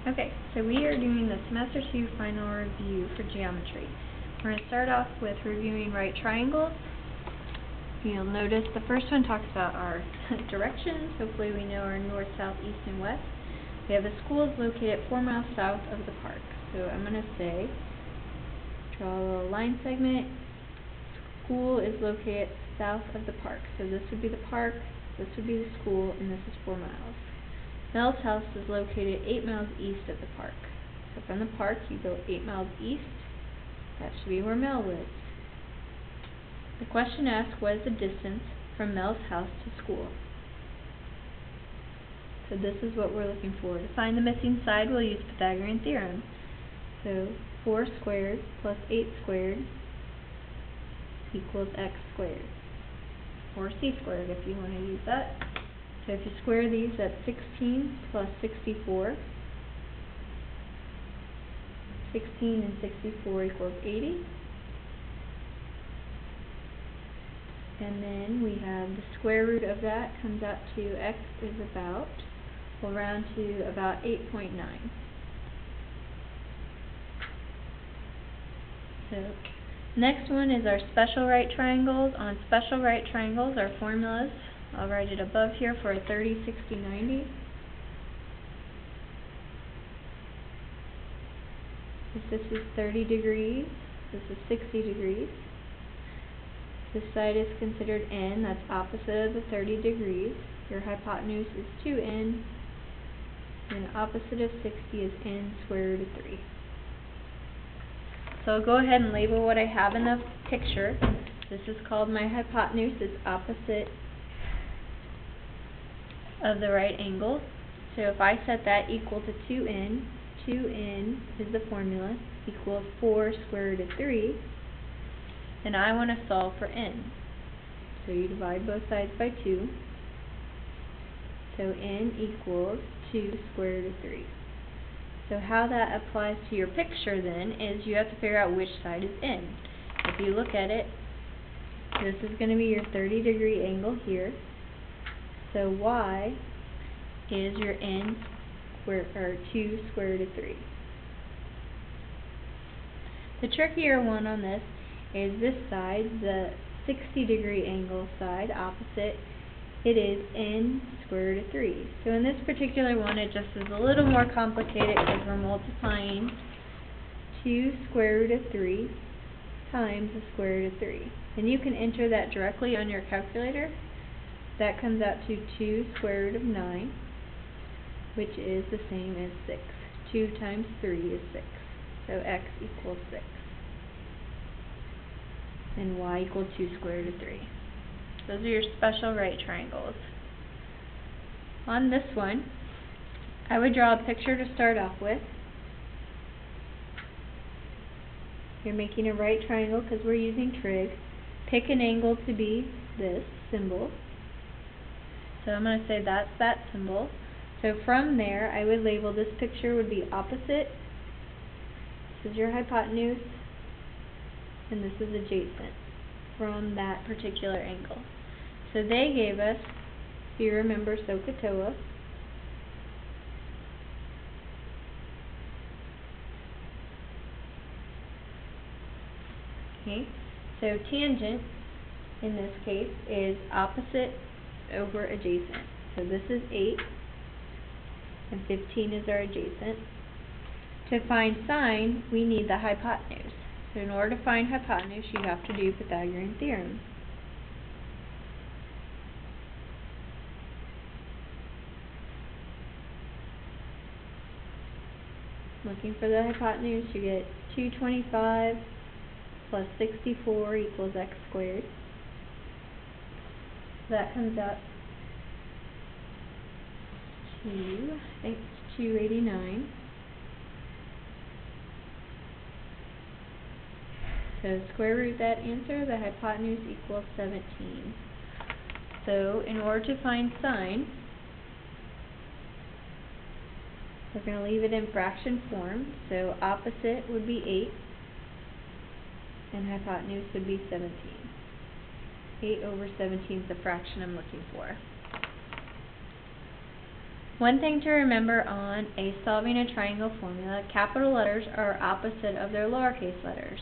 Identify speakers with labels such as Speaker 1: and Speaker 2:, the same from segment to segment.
Speaker 1: Okay, so we are doing the Semester 2 final review for geometry. We're going to start off with reviewing right triangles. You'll notice the first one talks about our directions. Hopefully we know our north, south, east, and west. We have a school is located 4 miles south of the park. So I'm going to say, draw a little line segment. School is located south of the park. So this would be the park, this would be the school, and this is 4 miles. Mel's house is located 8 miles east of the park. So from the park, you go 8 miles east. That should be where Mel lives. The question asks, what is the distance from Mel's house to school? So this is what we're looking for. To find the missing side, we'll use Pythagorean theorem. So 4 squared plus 8 squared equals x squared. Or c squared if you want to use that. So if you square these, that's 16 plus 64. 16 and 64 equals 80. And then we have the square root of that comes out to x is about, we'll round to about 8.9. So next one is our special right triangles. On special right triangles, our formulas, I'll write it above here for a 30, 60, 90. If this is 30 degrees, this is 60 degrees. This side is considered n, that's opposite of the 30 degrees. Your hypotenuse is 2n, and opposite of 60 is n squared root of 3. So I'll go ahead and label what I have in the picture. This is called my hypotenuse. It's opposite of the right angle. So if I set that equal to 2n, 2n is the formula, equals 4 square root of 3, and I want to solve for n. So you divide both sides by 2. So n equals 2 square root of 3. So how that applies to your picture then is you have to figure out which side is in. If you look at it, this is going to be your 30-degree angle here. So y is your n square, or 2 square root of 3. The trickier one on this is this side, the 60-degree angle side, opposite. It is n square root of 3. So in this particular one, it just is a little more complicated because we're multiplying 2 square root of 3 times the square root of 3. And you can enter that directly on your calculator. That comes out to 2 square root of 9, which is the same as 6. 2 times 3 is 6. So x equals 6. And y equals 2 square root of 3. Those are your special right triangles. On this one, I would draw a picture to start off with. You're making a right triangle because we're using trig. Pick an angle to be this symbol. So I'm going to say that's that symbol. So from there, I would label this picture would be opposite. This is your hypotenuse, and this is adjacent from that particular angle. So they gave us, if you remember SOHCAHTOA, okay, so tangent in this case is opposite over adjacent. So this is 8, and 15 is our adjacent. To find sine, we need the hypotenuse. So in order to find hypotenuse, you have to do Pythagorean theorem. Looking for the hypotenuse, you get 225 plus 64 equals x squared. That comes out to, I think it's 289. So square root that answer, the hypotenuse equals 17. So in order to find sine, we're going to leave it in fraction form. So opposite would be 8, and hypotenuse would be 17. 8 over 17 is the fraction I'm looking for. One thing to remember on solving a triangle formula, capital letters are opposite of their lowercase letters.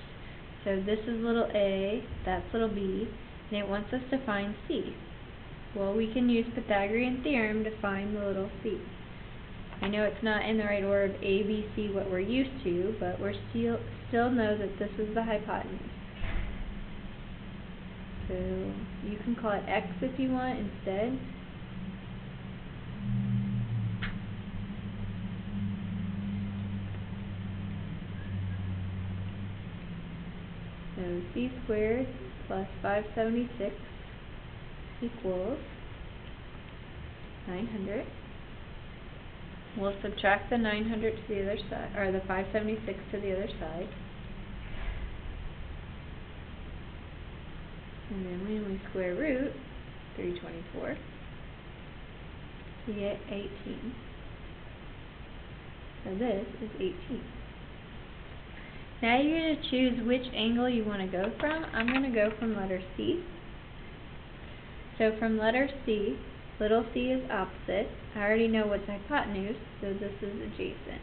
Speaker 1: So this is little a, that's little b, and it wants us to find c. Well, we can use Pythagorean theorem to find the little c. I know it's not in the right order of a, b, c, what we're used to, but we're still know that this is the hypotenuse. So you can call it x if you want instead. So c squared plus 576 equals 900. We'll subtract the 900 to the other side, or the 576 to the other side. And then when we square root 324, we get 18. So this is 18. Now you're going to choose which angle you want to go from. I'm going to go from letter C. So from letter C, little c is opposite. I already know what's hypotenuse, so this is adjacent.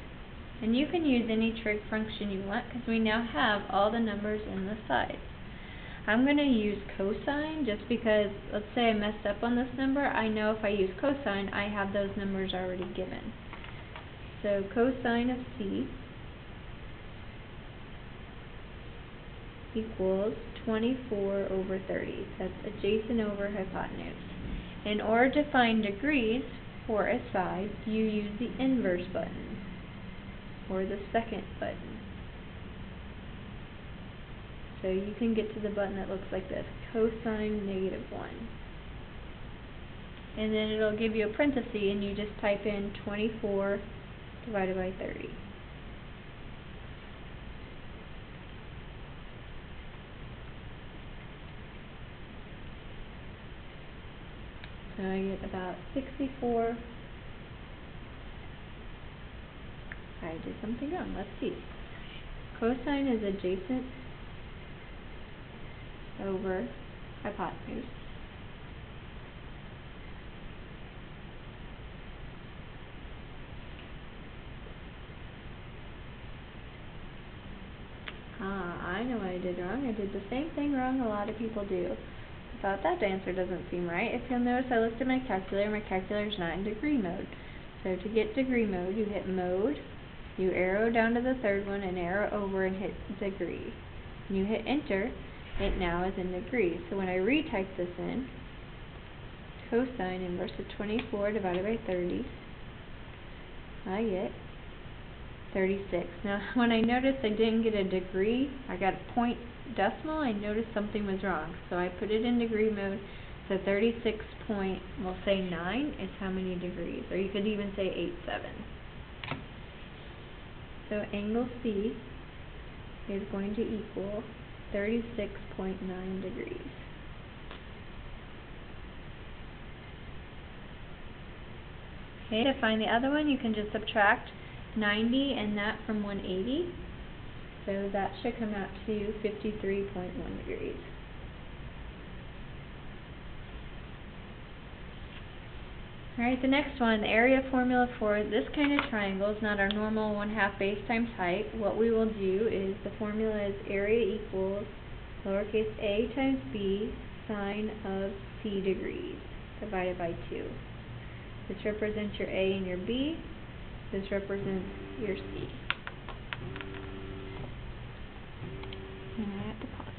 Speaker 1: And you can use any trig function you want because we now have all the numbers in the sides. I'm going to use cosine just because, let's say I messed up on this number, I know if I use cosine, I have those numbers already given. So cosine of c equals 24 over 30. That's adjacent over hypotenuse. In order to find degrees for a side, you use the inverse button, or the second button. So you can get to the button that looks like this, cosine -1. And then it'll give you a parenthesis, and you just type in 24 divided by 30. So I get about 64. I did something wrong. Let's see. Cosine is adjacent over hypotenuse. I know what I did wrong. I did the same thing wrong a lot of people do. I thought that answer doesn't seem right. If you'll notice, I looked at my calculator. My calculator's not in degree mode. So to get degree mode, you hit mode, you arrow down to the third one, and arrow over and hit degree. When you hit enter, it now is in degrees. So when I retype this in, cosine inverse of 24 divided by 30, I get 36. Now, when I noticed I didn't get a degree, I got a point decimal, I noticed something was wrong. So I put it in degree mode. So 36 point, we'll say 9 is how many degrees, or you could even say 87. So angle C is going to equal 36.9 degrees. Okay, to find the other one, you can just subtract 90 and that from 180. So that should come out to 53.1 degrees. Alright, the next one, the area formula for this kind of triangle is not our normal 1/2 base times height. What we will do is the formula is area equals lowercase a times b sine of c degrees divided by 2. This represents your a and your b. This represents your c. And I have to pause.